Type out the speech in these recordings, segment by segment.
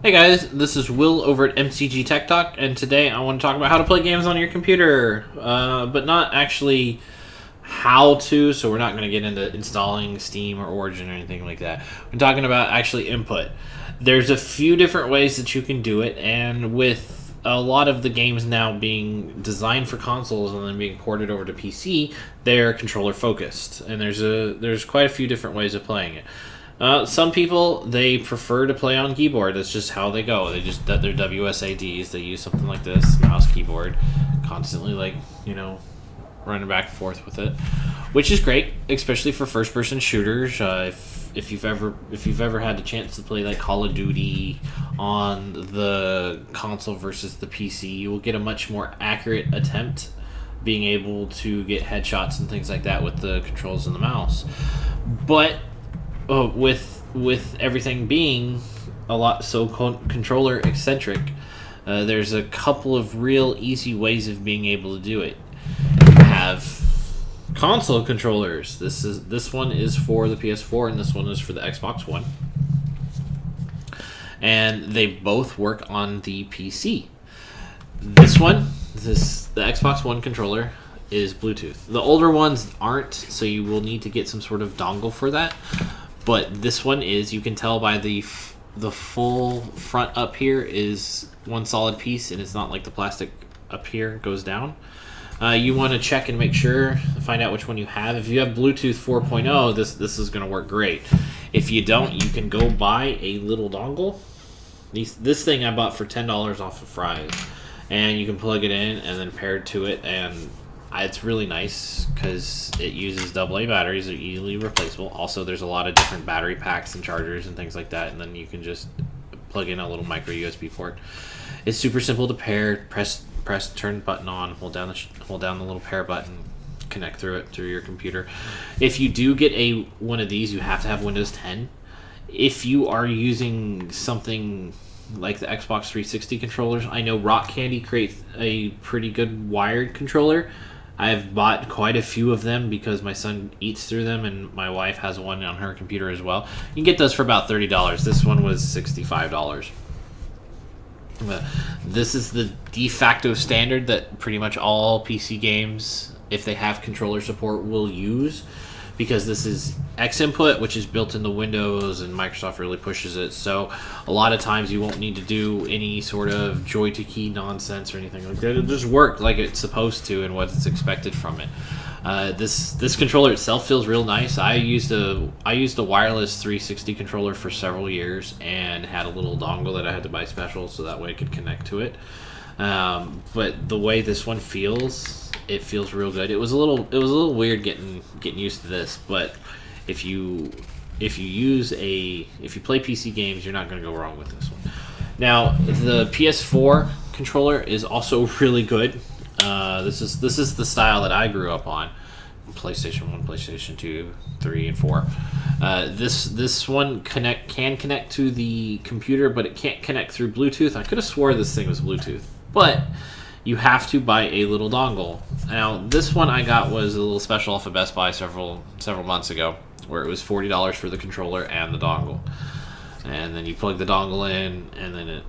Hey guys, this is Will over at MCGTechTalk, and today I want to talk about how to play games on your computer, but not actually how to, so we're not going to get into installing Steam or Origin or anything like that. We're talking about actually input. There's a few different ways that you can do it, and with a lot of the games now being designed for consoles and then being ported over to PC, they're controller focused, and there's quite a few different ways of playing it. Some people, they prefer to play on keyboard. That's just how they go. They just their WSADs. They use something like this, mouse keyboard, constantly running back and forth with it, which is great, especially for first-person shooters. If you've ever had a chance to play like Call of Duty on the console versus the PC, you will get a much more accurate attempt, being able to get headshots and things like that with the controls and the mouse. But with everything being a lot so controller eccentric, there's a couple of real easy ways of being able to do it. You have console controllers. This one is for the PS4 and this one is for the Xbox One, and they both work on the PC. The Xbox One controller is Bluetooth. The older ones aren't, so you will need to get some sort of dongle for that. But this one is, you can tell by the full front up here is one solid piece, and it's not like the plastic up here goes down. You want to check and make sure, find out which one you have. If you have Bluetooth 4.0, this is going to work great. If you don't, you can go buy a little dongle. This thing I bought for $10 off of Fry's, and you can plug it in and then pair it to it, and it's really nice because it uses AA batteries. They're easily replaceable. Also, there's a lot of different battery packs and chargers and things like that, and then you can just plug in a little micro USB port. It's super simple to pair. Press turn button on, hold down the little pair button, connect through your computer. If you do get one of these, you have to have Windows 10. If you are using something like the Xbox 360 controllers, I know Rock Candy creates a pretty good wired controller. I've bought quite a few of them because my son eats through them, and my wife has one on her computer as well. You can get those for about $30. This one was $65. This is the de facto standard that pretty much all PC games, if they have controller support, will use, because this is X input, which is built into Windows, and Microsoft really pushes it. So a lot of times you won't need to do any sort of joy to key nonsense or anything like that. It'll just work like it's supposed to and what it's expected from it. This controller itself feels real nice. I used a wireless 360 controller for several years and had a little dongle that I had to buy special so that way I could connect to it. But the way this one feels, it feels real good. It was a little weird getting used to this, but if you play PC games, you're not going to go wrong with this one. Now, the PS4 controller is also really good. This is the style that I grew up on: PlayStation 1, PlayStation 2, 3, and 4. This one can connect to the computer, but it can't connect through Bluetooth. I could have swore this thing was Bluetooth, but you have to buy a little dongle. Now, this one I got was a little special off of Best Buy several months ago, where it was $40 for the controller and the dongle. And then you plug the dongle in, and then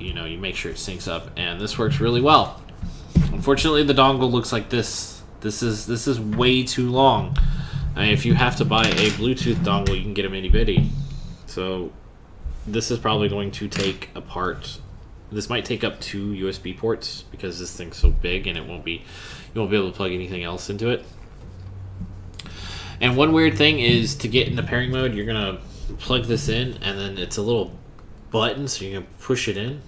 you make sure it syncs up, and this works really well. Unfortunately, the dongle looks like this. This is way too long. If you have to buy a Bluetooth dongle, you can get them itty bitty. So this is probably going to take apart. This might take up 2 USB ports because this thing's so big, and you won't be able to plug anything else into it. And one weird thing is, to get into pairing mode, you're gonna plug this in, and then it's a little button, so you're gonna push it in,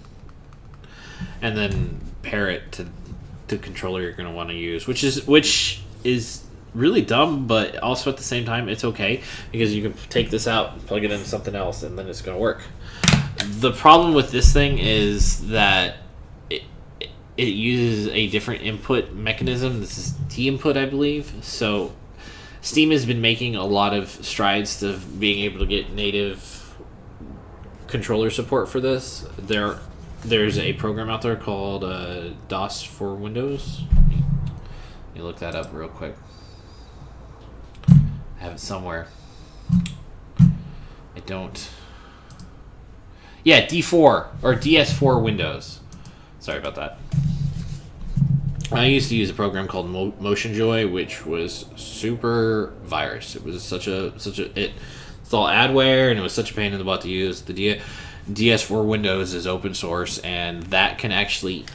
and then pair it to the controller you're gonna want to use, which is really dumb, but also at the same time it's okay, because you can take this out, plug it into something else, and then it's gonna work. The problem with this thing is that it uses a different input mechanism. This is D input, I believe. So Steam has been making a lot of strides to being able to get native controller support for this. There's a program out there called DOS for Windows. Let me look that up real quick. I have it somewhere. I don't. Yeah, D4 or DS4 Windows. Sorry about that. I used to use a program called Motion Joy, which was super virus. It was such a it's all adware, and it was such a pain in the butt to use. The DS4 Windows is open source, and that can actually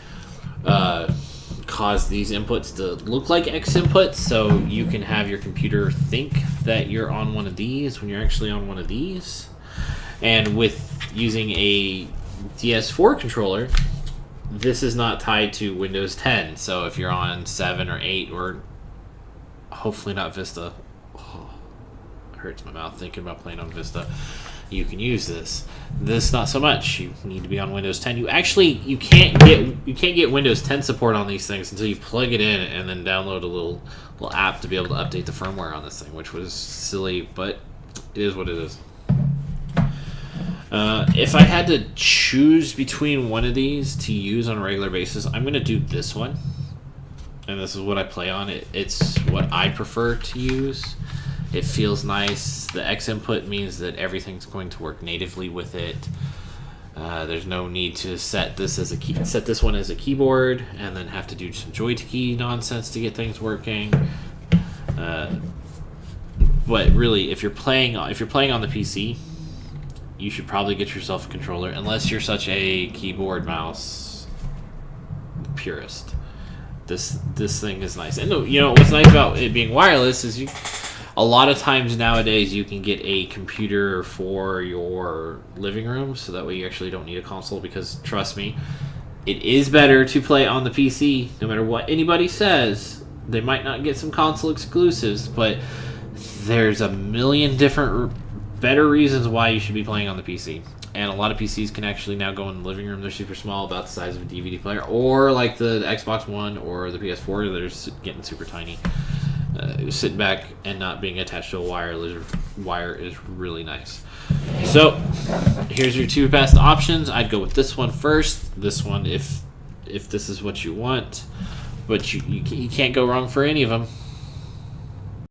cause these inputs to look like X inputs, so you can have your computer think that you're on one of these when you're actually on one of these. And with using a DS4 controller, this is not tied to Windows 10. So if you're on 7 or 8 or hopefully not Vista, it hurts my mouth thinking about playing on Vista, you can use this. This not so much. You need to be on Windows 10. You can't get Windows 10 support on these things until you plug it in and then download a little app to be able to update the firmware on this thing, which was silly, but it is what it is. If I had to choose between one of these to use on a regular basis, I'm going to do this one. And this is what I play on. It's what I prefer to use. It feels nice. The X input means that everything's going to work natively with it. There's no need to set this one as a keyboard and then have to do some joy-to-key nonsense to get things working. But really, if you're playing on the PC, you should probably get yourself a controller, unless you're such a keyboard mouse purist. This thing is nice, and what's nice about it being wireless is a lot of times nowadays you can get a computer for your living room, so that way you actually don't need a console. Because trust me, it is better to play on the PC, no matter what anybody says. They might not get some console exclusives, but there's a million different better reasons why you should be playing on the PC. And a lot of PCs can actually now go in the living room. They're super small, about the size of a DVD player, or like the Xbox One or the PS4, they're getting super tiny. Sitting back and not being attached to a wire is really nice. So here's your two best options. I'd go with this one first. This one, if this is what you want, but you can't go wrong for any of them.